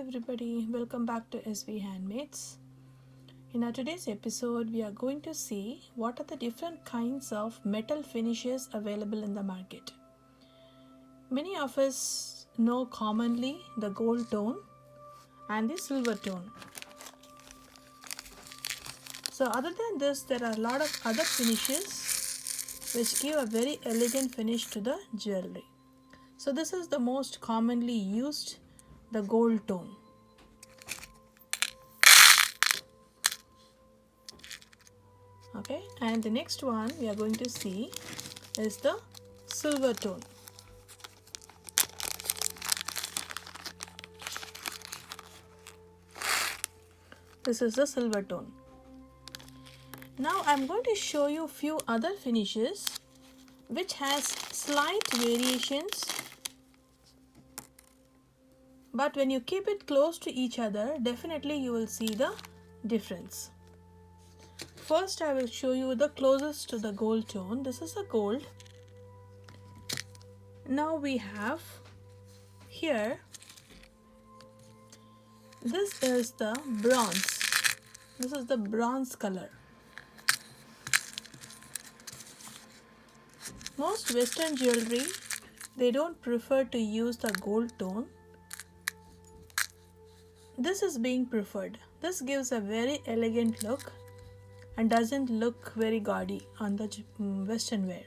everybody, welcome back to SV Handmaids. In our today's episode, we are going to see what are the different kinds of metal finishes available in the market. Many of us know commonly the gold tone and the silver tone. So other than this, there are a lot of other finishes which give a very elegant finish to the jewelry. So this is the most commonly used, the gold tone. Okay, and the next one we are going to see is the silver tone. This is the silver tone. Now I'm going to show you few other finishes which has slight variations, but when you keep it close to each other, definitely you will see the difference. First, I will show you the closest to the gold tone. This is a gold. Now we have here, this is the bronze. This is the bronze color. Most Western jewelry, they don't prefer to use the gold tone. This is being preferred. This gives a very elegant look and doesn't look very gaudy on the Western wear.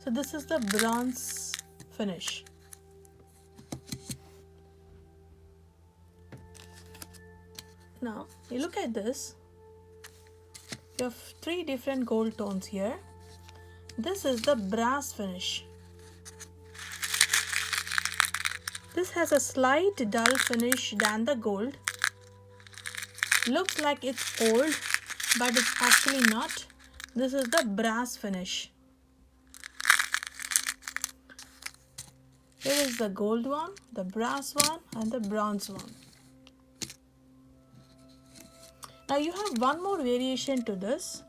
So this is the bronze finish. Now you look at this. You have three different gold tones here. This is the brass finish. This has a slight dull finish than the gold. Looks like it's old, but it's actually not. This is the brass finish. Here is the gold one, the brass one, and the bronze one. Now you have one more variation to this.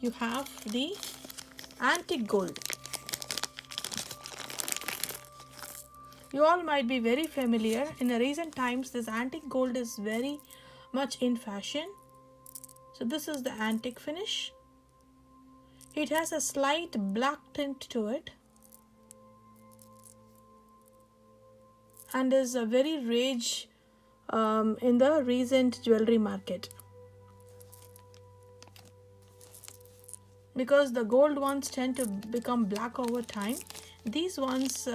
You have the antique gold. You all might be very familiar. In the recent times, this antique gold is very much in fashion. So this is the antique finish. It has a slight black tint to it and is a very rage in the recent jewelry market, because the gold ones tend to become black over time. These ones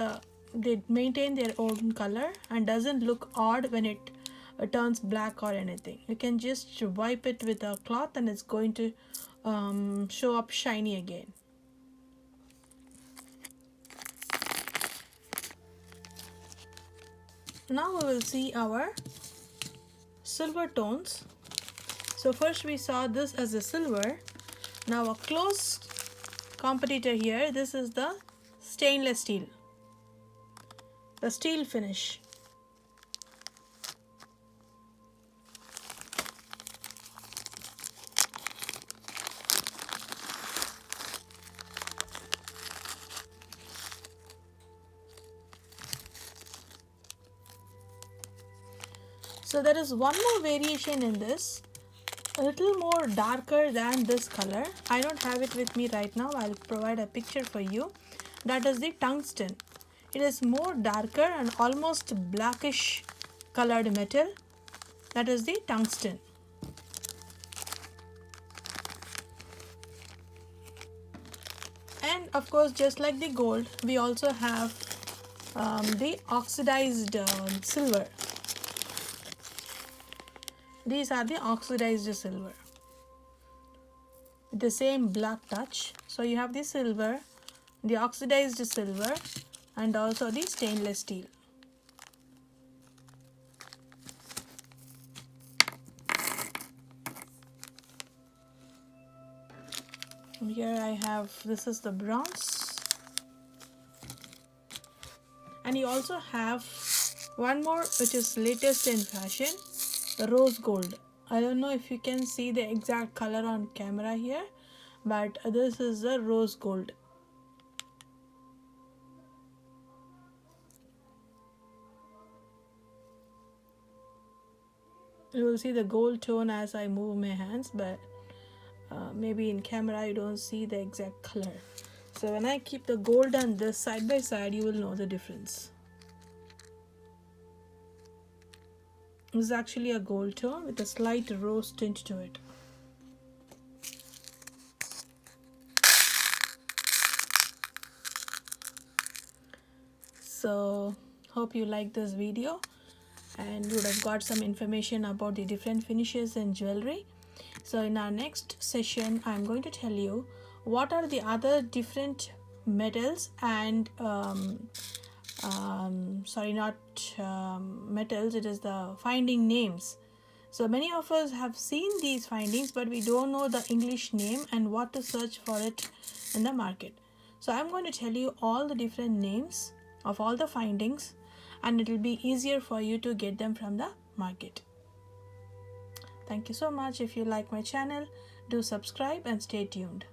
they maintain their own color and doesn't look odd when it turns black or anything. You can just wipe it with a cloth and it's going to show up shiny again. Now we will see our silver tones. So first we saw this as a silver. Now a close competitor here, this is the stainless steel, the steel finish. So there is one more variation in this, a little more darker than this color. I don't have it with me right now. I'll provide a picture for you. That is the tungsten. It is more darker and almost blackish colored metal. That is the tungsten. And of course, just like the gold, we also have the oxidized silver. These are the oxidized silver, the same black touch. So you have the silver, the oxidized silver, and also the stainless steel. Here I have, this is the bronze, and you also have one more which is latest in fashion, the rose gold. I don't know if you can see the exact color on camera here, but this is the rose gold. You will see the gold tone as I move my hands, but maybe in camera you don't see the exact color. So when I keep the gold and this side by side, you will know the difference. This is actually a gold tone with a slight rose tint to it. So hope you like this video and would have got some information about the different finishes in jewelry. So in our next session, I'm going to tell you what are the other different metals and metals, it is the finding names. So many of us have seen these findings, but we don't know the English name and what to search for it in the market. So I'm going to tell you all the different names of all the findings, and it will be easier for you to get them from the market. Thank you so much. If you like my channel, do subscribe and stay tuned.